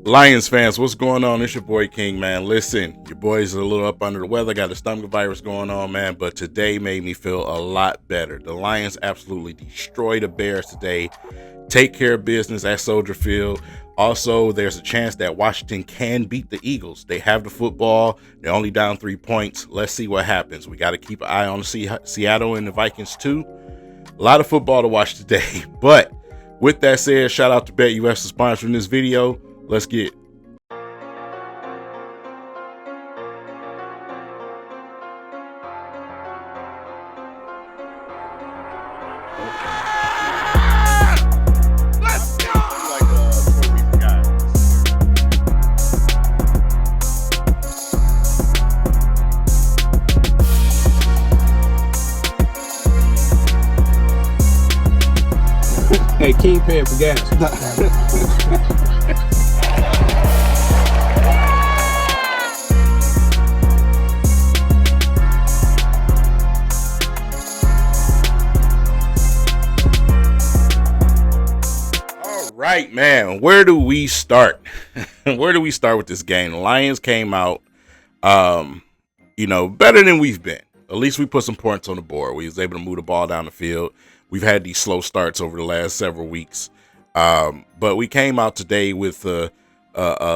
Lions fans, what's going on? It's your boy King, man. Listen, your boy's a little up under the weather, got a stomach virus going on, man, but today made me feel a lot better. The Lions absolutely destroyed the Bears today. Take care of business at Soldier Field. Also, there's a chance that Washington can beat the Eagles. They have the football. They're only down 3 points. Let's see what happens. We got to keep an eye on Seattle and the Vikings too. A lot of football to watch today. But with that said, shout out to BetUS for sponsoring this video. Let's get Hey, King paying for gas. right, man. Where do we start? Where do we start with this game? The Lions came out, better than we've been. At least we put some points on the board. We was able to move the ball down the field. We've had these slow starts over the last several weeks, but we came out today with a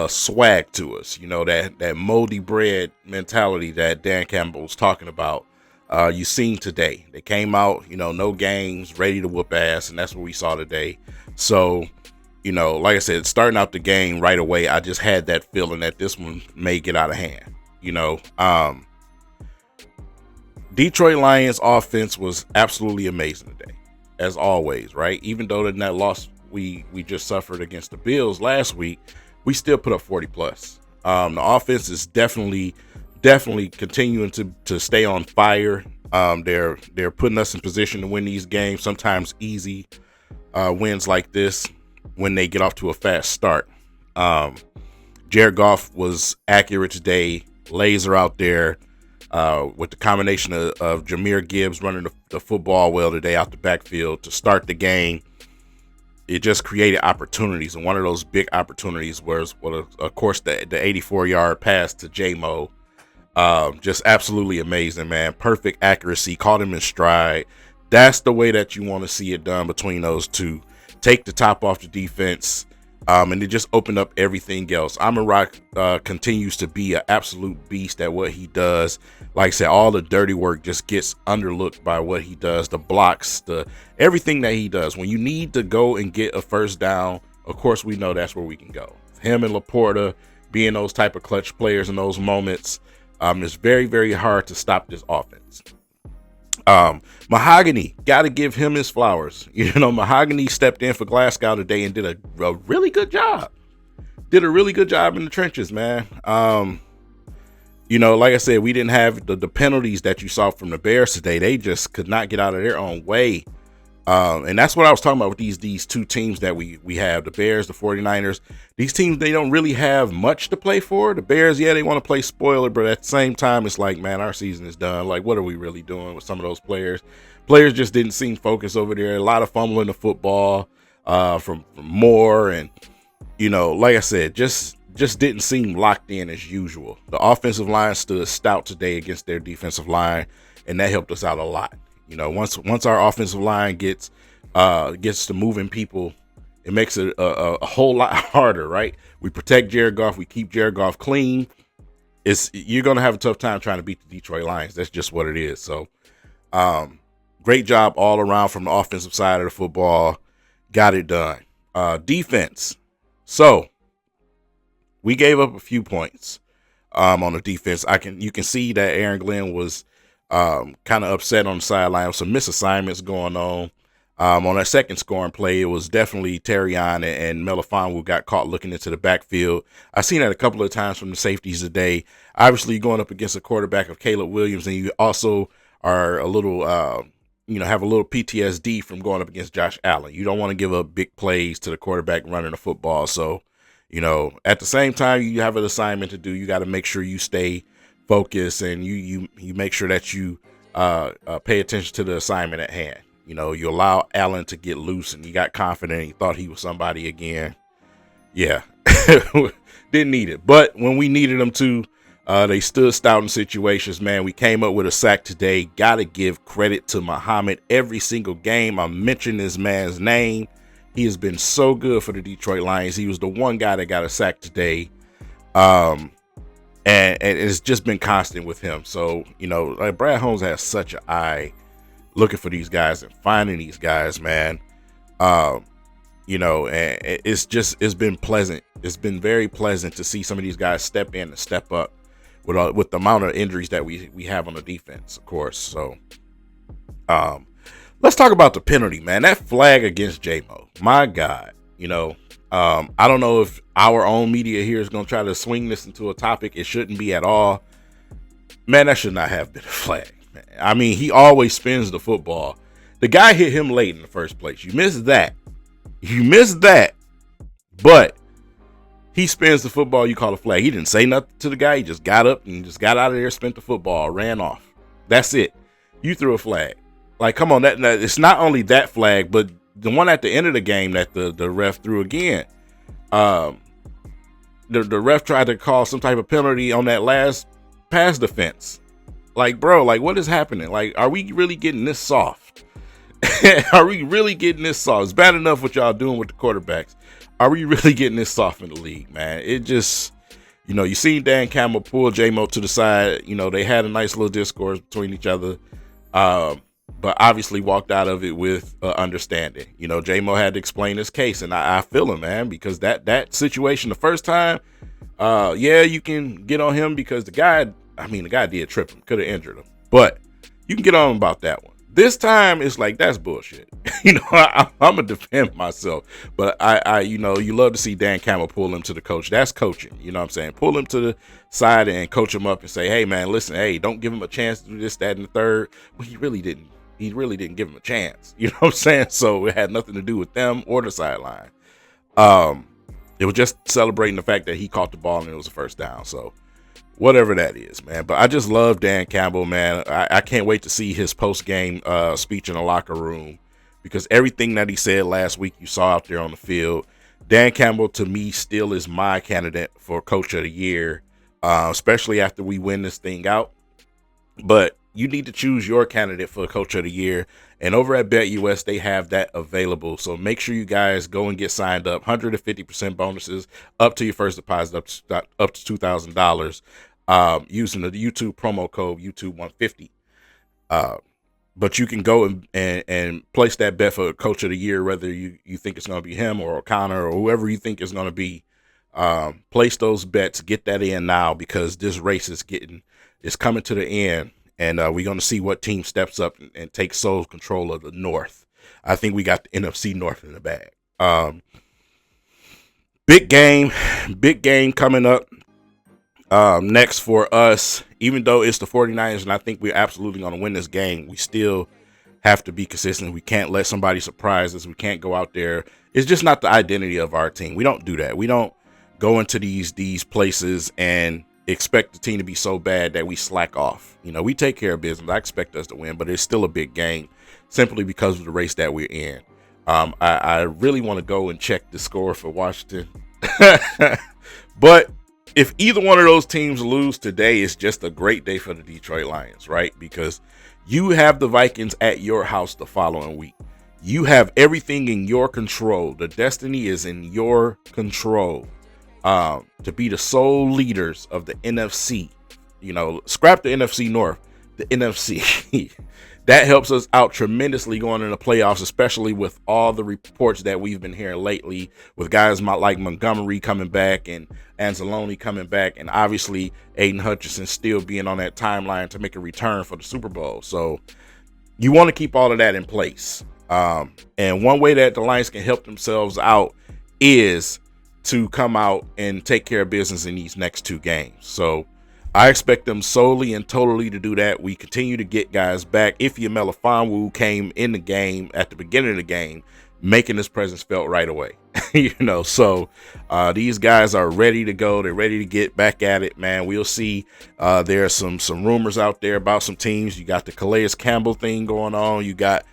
swag to us. You know, that moldy bread mentality that Dan Campbell was talking about. You seen today. They came out, no games, ready to whoop ass, and that's what we saw today. So, like I said, starting out the game right away, I just had that feeling that this one may get out of hand. Detroit Lions offense was absolutely amazing today, as always, right? Even though in that loss we just suffered against the Bills last week, we still put up 40 plus. The offense is definitely continuing to stay on fire. They're putting us in position to win these games, sometimes easy wins like this when they get off to a fast start. Jared Goff was accurate today, laser out there. With the combination of Jahmyr Gibbs running the football well today out the backfield to start the game, it just created opportunities. And one of those big opportunities was, of course, the 84-yard pass to J-Mo. Just absolutely amazing, man. Perfect accuracy, caught him in stride. That's the way that you want to see it done between those two. Take the top off the defense. And it just opened up everything else. Amon-Ra continues to be an absolute beast at what he does. Like I said, all the dirty work just gets underlooked by what he does. The blocks, everything that he does. When you need to go and get a first down, of course we know that's where we can go. Him and Laporta being those type of clutch players in those moments, it's very, very hard to stop this offense. Mahogany, got to give him his flowers. Mahogany stepped in for Glasgow today and did a really good job. Did a really good job in the trenches, man. Like I said, we didn't have the penalties that you saw from the Bears today. They just could not get out of their own way. And that's what I was talking about with these two teams that we have, the Bears, the 49ers. These teams, they don't really have much to play for. The Bears, yeah, they want to play spoiler, but at the same time, it's like, man, our season is done. Like, what are we really doing with some of those players? Players just didn't seem focused over there. A lot of fumbling the football from Moore. And, like I said, just didn't seem locked in as usual. The offensive line stood stout today against their defensive line, and that helped us out a lot. Once our offensive line gets to moving people, it makes it a whole lot harder, right? We protect Jared Goff. We keep Jared Goff clean. You're going to have a tough time trying to beat the Detroit Lions. That's just what it is. So great job all around from the offensive side of the football. Got it done. Defense. So we gave up a few points on the defense. You can see that Aaron Glenn was kind of upset on the sideline. Some misassignments going on. On that second scoring play, it was definitely Terrion and Melifonwu got caught looking into the backfield. I've seen that a couple of times from the safeties today. Obviously, going up against a quarterback of Caleb Williams, and you also are a little, have a little PTSD from going up against Josh Allen. You don't want to give up big plays to the quarterback running the football. So, at the same time, you have an assignment to do. You got to make sure you stay focused and you make sure that you pay attention to the assignment at hand. You allow Allen to get loose and you got confident and you thought he was somebody again. Yeah. Didn't need it. But when we needed them to, they stood stout in situations, man. We came up with a sack today. Got to give credit to Muhammad every single game. I'm mentioning this man's name. He has been so good for the Detroit Lions. He was the one guy that got a sack today. And it's just been constant with him. So, like Brad Holmes has such an eye looking for these guys and finding these guys, man. And it's been pleasant. It's been very pleasant to see some of these guys step in and step up with the amount of injuries that we have on the defense, of course. So, let's talk about the penalty, man. That flag against J-Mo, my God, I don't know if our own media here is going to try to swing this into a topic. It shouldn't be at all. Man, that should not have been a flag. Man. I mean, he always spins the football. The guy hit him late in the first place. You missed that. But he spins the football. You call a flag. He didn't say nothing to the guy. He just got up and just got out of there, spent the football, ran off. That's it. You threw a flag. Like, come on. That it's not only that flag, but the one at the end of the game that the ref threw again. The ref tried to call some type of penalty on that last pass defense. Like, bro, like, what is happening? Like, are we really getting this soft? Are we really getting this soft? It's bad enough what y'all doing with the quarterbacks. Are we really getting this soft in the league, man? It just, you seen Dan Campbell pull J-Mo to the side. They had a nice little discourse between each other. But obviously walked out of it with understanding. J-Mo had to explain his case, and I feel him, man, because that situation the first time, you can get on him because the guy did trip him, could have injured him, but you can get on him about that one. This time, it's like, that's bullshit. I'm going to defend myself, but you love to see Dan Campbell pull him to the coach. That's coaching, you know what I'm saying? Pull him to the side and coach him up and say, hey, man, listen, hey, don't give him a chance to do this, that, and the third. Well, he really didn't give him a chance. You know what I'm saying? So it had nothing to do with them or the sideline. It was just celebrating the fact that he caught the ball and it was a first down. So whatever that is, man. But I just love Dan Campbell, man. I can't wait to see his post-game speech in the locker room, because everything that he said last week you saw out there on the field. Dan Campbell, to me, still is my candidate for Coach of the Year, especially after we win this thing out. But you need to choose your candidate for Coach of the Year. And over at BetUS, they have that available. So make sure you guys go and get signed up. 150% bonuses up to your first deposit, up to $2,000, using the YouTube promo code YouTube150. But you can go and place that bet for Coach of the Year, whether you think it's going to be him or O'Connor or whoever you think is going to be. Place those bets, get that in now, because this race is coming to the end. And we're going to see what team steps up and takes sole control of the North. I think we got the NFC North in the bag. Big game coming up next for us. Even though it's the 49ers and I think we're absolutely going to win this game, we still have to be consistent. We can't let somebody surprise us. We can't go out there. It's just not the identity of our team. We don't do that. We don't go into these places and expect the team to be so bad that we slack off. We take care of business. I expect us to win, but it's still a big game simply because of the race that we're in. I really want to go and check the score for Washington. But if either one of those teams lose today, it's just a great day for the Detroit Lions, right? Because you have the Vikings at your house the following week. You have everything in your control. The destiny is in your control. To be the sole leaders of the NFC, scrap the NFC North, the NFC. That helps us out tremendously going into the playoffs, especially with all the reports that we've been hearing lately, with guys like Montgomery coming back and Anzalone coming back, and obviously Aiden Hutchinson still being on that timeline to make a return for the Super Bowl. So you want to keep all of that in place. And one way that the Lions can help themselves out is to come out and take care of business in these next two games. So I expect them solely and totally to do that. We continue to get guys back. Ifeatu Melifonwu came in the game at the beginning of the game, making his presence felt right away. So these guys are ready to go. They're ready to get back at it, man. We'll see. There are some rumors out there about some teams. You got the Calais Campbell thing going on. You got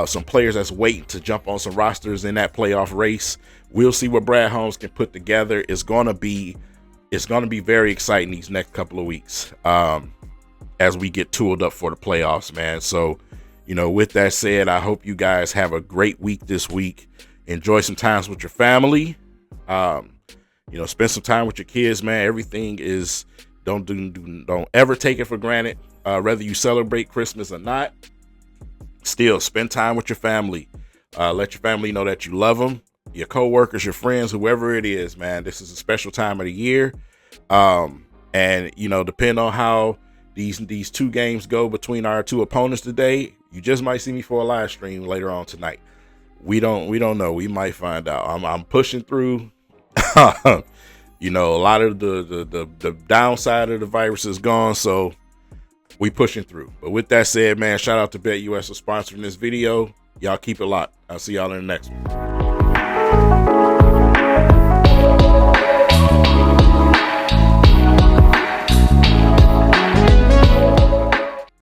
some players that's waiting to jump on some rosters in that playoff race. We'll see what Brad Holmes can put together. It's gonna be very exciting these next couple of weeks as we get tooled up for the playoffs, man. So, with that said, I hope you guys have a great week this week. Enjoy some times with your family. Spend some time with your kids, man. Everything is don't ever take it for granted. Whether you celebrate Christmas or not, still spend time with your family. Let your family know that you love them. Your coworkers, your friends, whoever it is, man. This is a special time of the year. And depending on how these two games go between our two opponents today, you just might see me for a live stream later on tonight. We don't know. We might find out. I'm pushing through. A lot of the downside of the virus is gone, so we pushing through. But with that said, man, shout out to BetUS for sponsoring this video. Y'all keep it locked. I'll see y'all in the next one.